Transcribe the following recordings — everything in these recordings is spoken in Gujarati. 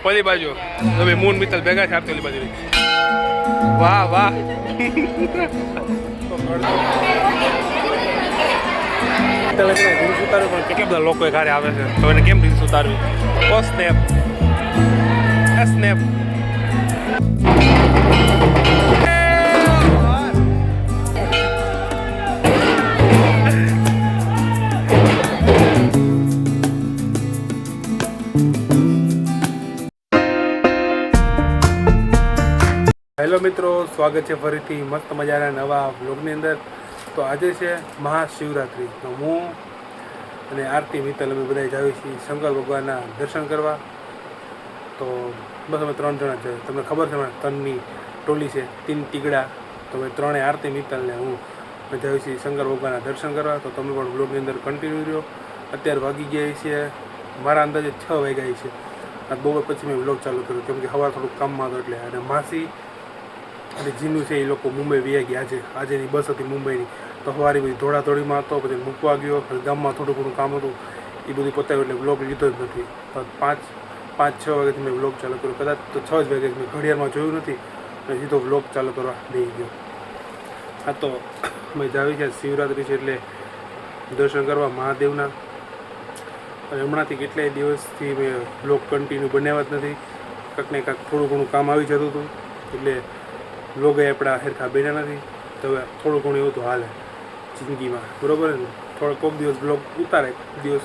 ઓલી બાજુ હવે મૂન મિત્તલ ભેગા છે આરતી ઓલી બાજુ વાહ વાહ રીલ્સ ઉતારવી પણ કેટલા બધા લોકો ઘરે આવે છે તો એને કેમ રીલ્સ ઉતારવી ઓ સ્નેપ સ્નેપ હેલો મિત્રો, સ્વાગત છે ફરીથી મસ્ત મજાના નવા વ્લોગની અંદર. તો આજે છે મહાશિવરાત્રિ. તો હું અને આરતી મિત્તલ અમે બધા જાવીએ છીએ શંકર ભગવાનના દર્શન કરવા. તો બસ અમે 3 જણા છે. તમને ખબર છે અમારા 3ની ટોલી છે, 3 ટીગડા. તો અમે 3 આરતી મિત્તલને હું અમે જાવીએ છીએ શંકર ભગવાનના દર્શન કરવા. તો તમે પણ વ્લોગની અંદર કન્ટિન્યુ રહ્યો. અત્યારે વાગી ગયા છે મારા અંદાજે 6 વાગ્યા છે. આ બપોર પછી મેં વ્લોગ ચાલુ કર્યો કેમ કે સવારે થોડુંક કામમાં હતો એટલે. અને માસી અને જીનું છે એ લોકો મુંબઈ વ્યા ગયા આજેની બસ હતી મુંબઈની. તો સવારે બધી દોડાદોડીમાં હતો, પછી મૂકવા ગયો, પછી ગામમાં થોડું ઘણું કામ હતું એ બધું પતાવ્યું એટલે વ્લોગ લીધો જ નથી. તો 5-6 વાગ્યાથી મેં વ્લોગ ચાલુ કર્યો, કદાચ તો 6 જ વાગ્યાથી મેં ઘડિયાળમાં જોયું નથી અને સીધો વ્લોગ ચાલુ કરવા બેસી ગયો. હા, તો મેં જાવી છે શિવરાત્રિ છે એટલે દર્શન કરવા મહાદેવના. અને હમણાંથી કેટલાય દિવસથી મેં વ્લોગ કન્ટિન્યુ બનાવ્યા જ નથી. કાંઈક ને કાંઈક થોડું ઘણું કામ આવી જતું હતું એટલે વ્લોગ આપણા હેરખા બન્યા નથી. તો હવે થોડું ઘણું એવું તો હાલે જિંદગીમાં, બરાબર ને. કોઈક દિવસ વ્લોગ ઉતારે, કોઈક દિવસ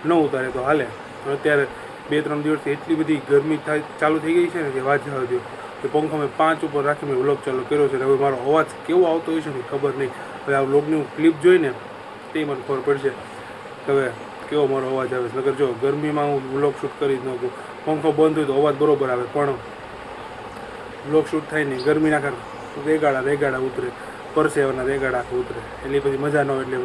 ન ઉતારે તો હાલે. અને અત્યારે 2-3 દિવસથી એટલી બધી ગરમી ચાલુ થઈ ગઈ છે ને કે વાત જવા દો. કે પંખો મેં 5 ઉપર રાખીને વ્લોગ ચાલુ કર્યો છે. હવે મારો અવાજ કેવો આવતો હોય છે ને ખબર નહીં. હવે આ વ્લોગની હું ક્લિપ જોઈને તે મને ખબર પડશે કે હવે કેવો મારો અવાજ આવે છે. નકર જો ગરમીમાં હું વ્લોગ શૂટ કરી જ નાખું, પંખો બંધ હોય તો અવાજ બરોબર આવે, પણ વ્લોગ શૂટ થાય નહીં, ગરમીના કારણે રેગાડા ઉતરે, પરસેવાના રેગાડા ઉતરે, એટલે પછી મજા ન હોય. એટલે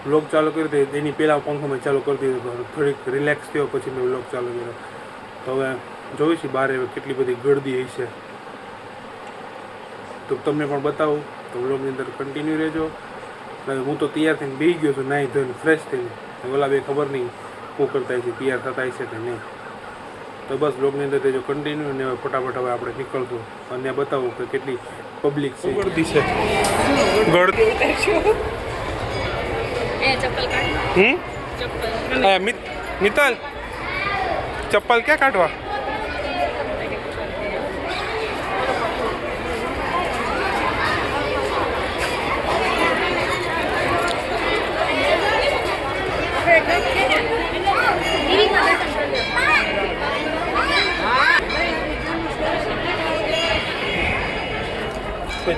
વ્લોગ ચાલુ કર્યો તો એની પહેલાં પંખો મેં ચાલુ કરી દીધો હતો. થોડીક રિલેક્સ થયો પછી મેં વ્લોગ ચાલુ કર્યો. તો હવે જોઈશું બહાર કેટલી બધી ગળદી હશે તો તમને પણ બતાવું. તો વ્લોગની અંદર કન્ટિન્યુ રહેજો. હું તો તૈયાર થઈને બેસી ગયો છું, નાહી ધોઈને ફ્રેશ થઈને. ઓલા બે ખબર નહીં શું કરતા છે, તૈયાર થતા છે કે નહીં. તો બસ વ્લોગની અંદર રહેજો કન્ટિન્યુ. અને હવે ફટાફટ હવે આપણે નીકળશું અને બતાવું કે કેટલી પબ્લિક છે. ગળદી છે મિત્તલ, ચપ્પલ ક્યાં કાઢવા?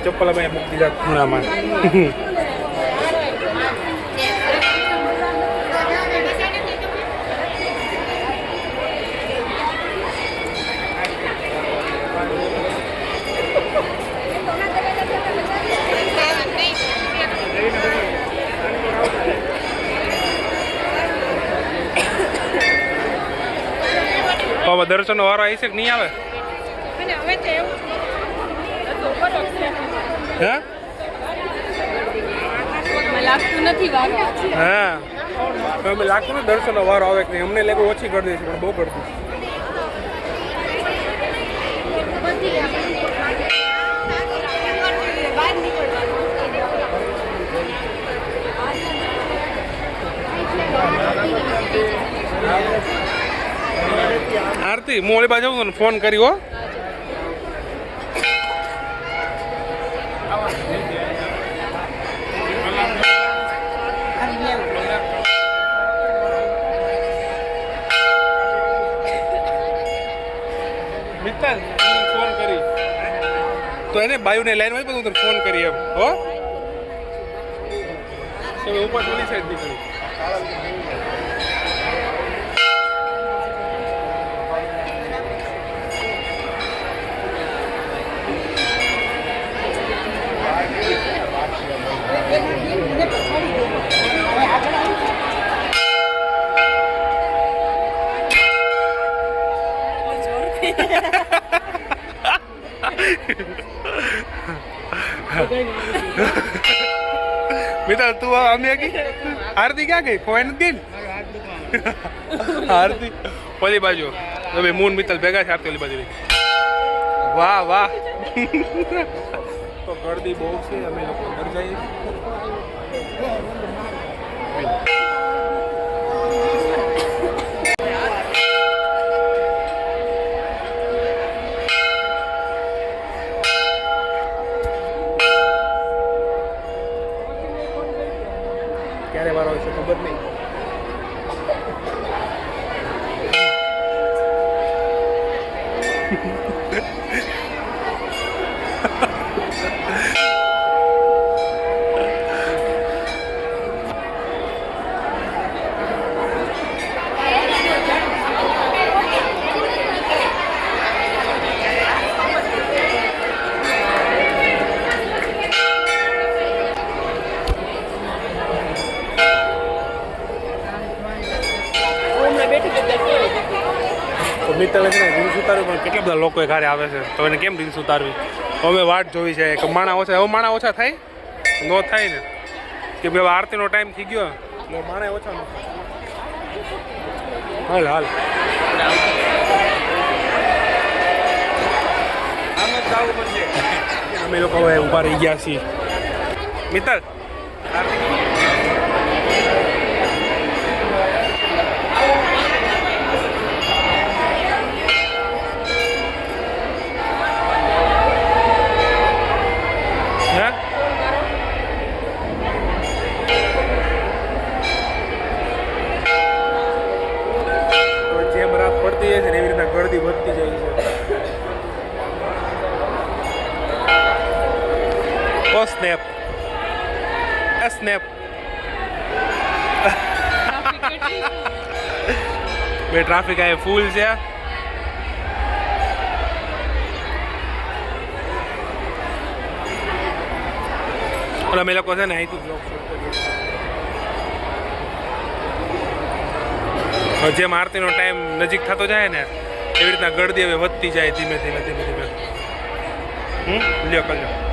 ચપ્પલ અમે મૂકી દીધા ખૂણામાં. હવે દર્શનનો વારો આવી છે કે નહીં આવે? હે? હા, અમે લાગતું ને દર્શનનો વારો આવે કે નહીં. અમને લાગ્યું ઓછી કરી દે છે પણ બહુ કરતી. આરતી, હું ઓલી બાજુ તને ફોન કર્યો. મિત્તલ ફોન કરી તો એને બાયુને લાઈન હોય હું તને ફોન કરી એમ. હો તમે ઉપર ઓલી સાઈડ નીકળી. मित्तल तू અમે ગઈ આરતી ક્યાં ગઈ? કોઈ નથી ગઈ આરતી ઓલી બાજુ હવે મૂન મિત્તલ ભેગા છે આરતી ઓલી બાજુ વાહ વાહ તો ગળદી બહુ છે અમે લોકો ઘર જઈએ ક્યારે વાર હોય છે ખબર નહીં મિત્તલે છે ને રીલ્સ ઉતારવી પણ કેટલા બધા લોકો ઘરે આવે છે તો એને કેમ રીલ્સ ઉતારવી અમે વાટ જોવી છે કે માણા ઓછા હવે માણા ઓછા થાય નો થાય ને કે ભાઈ આરતીનો ટાઈમ થઈ ગયો એટલે માણા ઓછા ન હાલ હાલ અમે લોકો હવે ઊભા રહી ગયા છીએ મિત્તલ પડતી જાય છે ને એવી રીતના ગળદી વધતી જાય છે ઓ સ્નેપ સ્નેપ બે ટ્રાફિક આ ફૂલ છે અને અમે લોકો છે ને અહીંથી બ્લોગ શૂટ કરીએ જેમ આરતીનો ટાઈમ નજીક થતો જાય ને એવી રીતના ગળદી હવે વધતી જાય ધીમે ધીમે ધીમે ધીમે લ્યો કરજો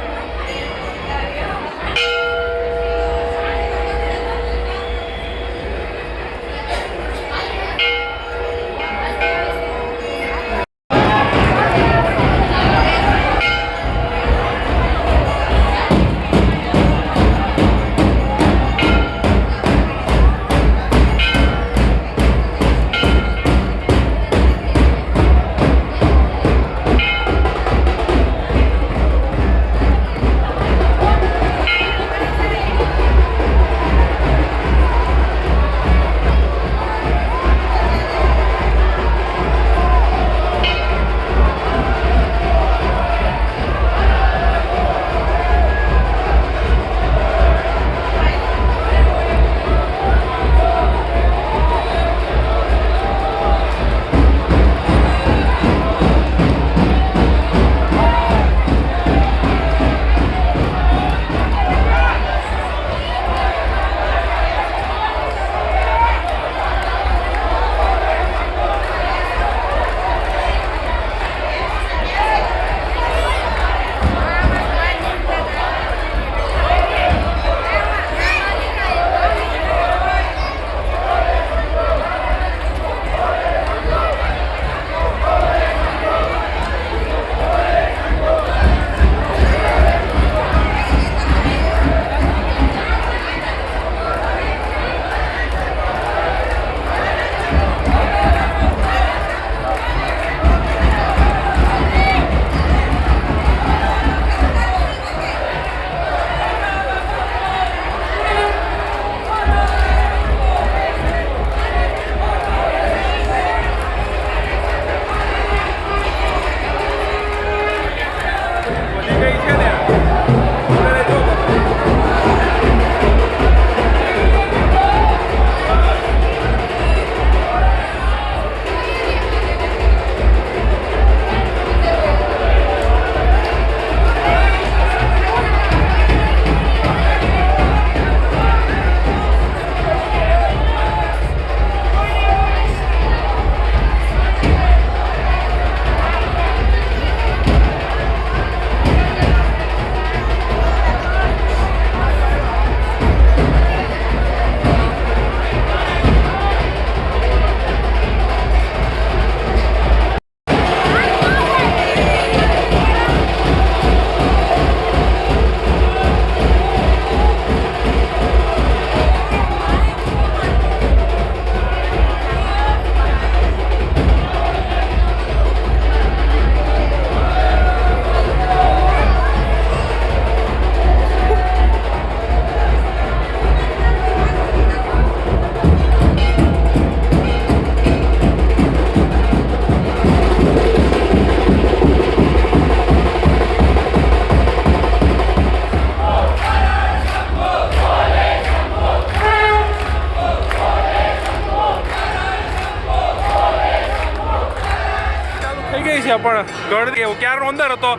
થઈ ગઈ છે પણ ગળદી એવું ક્યારનો અંદર હતો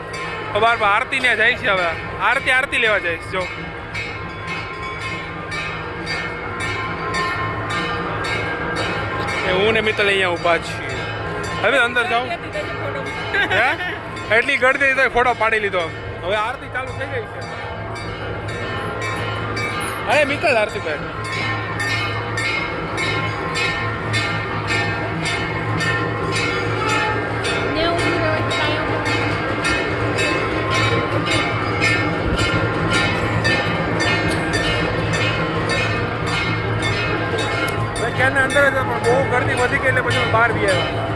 બાર આરતી ને જાય છે હવે આરતી લેવા જાય છે જો હું ને મિત્તલ અહીંયા ઊભા છીએ હવે અંદર જાઉં હે એટલી ગળદી તો ફોટો પાડી લીધો હવે આરતી ચાલુ થઈ ગઈ છે અરે મિત્તલ આરતી ભાઈ ક્યાંના અંદર જ પણ બહુ ગરદી વધી ગઈ એટલે પછી બહાર બી આવ્યા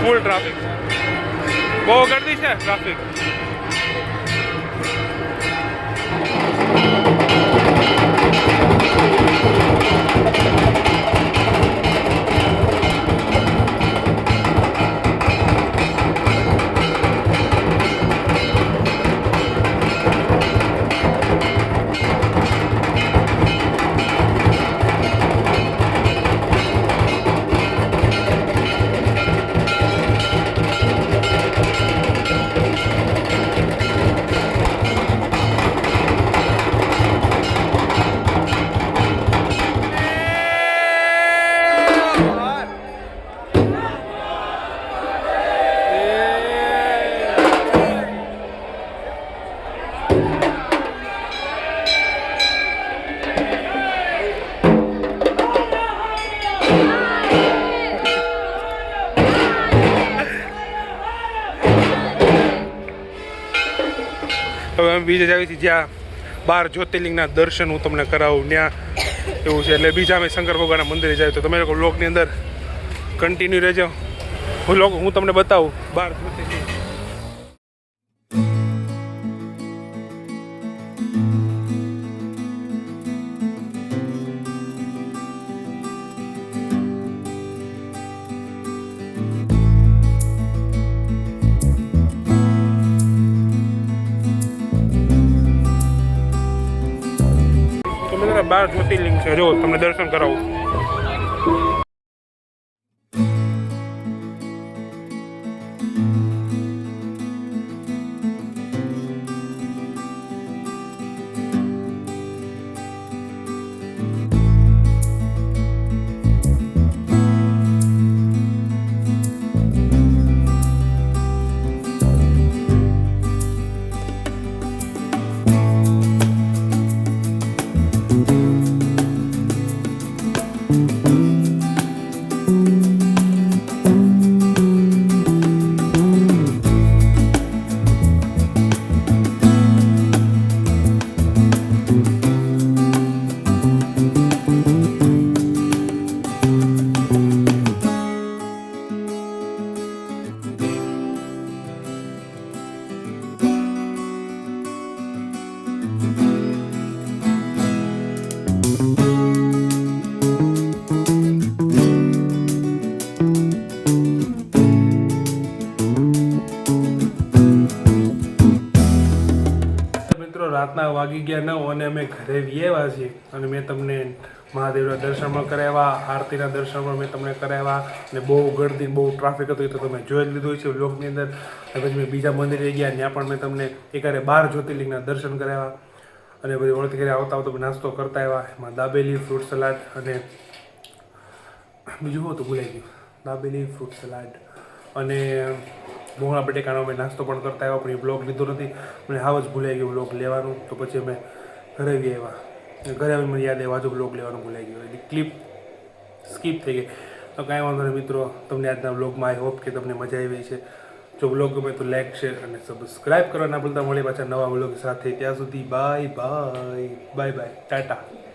ફૂલ ટ્રાફિક બહુ ગરદી છે ટ્રાફિક હવે અમે બીજે જાવી છીએ જ્યાં 12 જ્યોતિર્લિંગના દર્શન હું તમને કરાવું ત્યાં એવું છે એટલે બીજા અમે શંકર ભગવાનના મંદિરે જાય તો તમે લોકો વ્લોગની અંદર કન્ટિન્યુ રહેજો હું તમને બતાવું 12 જ્યોતિર્લિંગ તો 12 જ્યોતિર્લિંગ છે જો તમને દર્શન કરાવું રાતના વાગી ગયા 9 અને અમે ઘરે આવ્યા છીએ અને મેં તમને મહાદેવના દર્શન પણ કરાવ્યા આરતીના દર્શન પણ મેં તમને કરાવ્યા અને બહુ ગળદી બહુ ટ્રાફિક હતું તો તમે જોઈ જ લીધું છે વ્લોગની અંદર પછી મેં બીજા મંદિરે ગયા ત્યાં પણ મેં તમને એકારે 12 જ્યોતિર્લિંગના દર્શન કરાવ્યા અને બધી ઓળખી કરી આવતા આવતા નાસ્તો કરતા આવ્યા એમાં દાબેલી ફ્રૂટ સલાડ અને બીજું શું હતું ભૂલાઈ ગયું દાબેલી ફ્રૂટ સલાડ અને ભૂંગળા બટેકાનો અમે નાસ્તો પણ કરતા આવ્યા પણ એ બ્લોગ લીધો નથી મને હાવ જ ભૂલાઈ ગયું બ્લોગ લેવાનું તો પછી અમે ઘરે આવ્યા ઘરે આવી મને યાદ આવ્યા જો બ્લોગ લેવાનું ભૂલાઈ ગયું એટલે ક્લિપ સ્કીપ થઈ ગઈ તો કાંઈ વાંધો નહીં મિત્રો તમને આજના બ્લોગમાં આઈ હોપ કે તમને મજા આવી છે જો બ્લોગ ગમે તો લાઈક શેર અને સબસ્ક્રાઈબ કરવા ના ભૂલતા મળે પાછા નવા બ્લોગ સાથે ત્યાં સુધી બાય બાય ટાટા.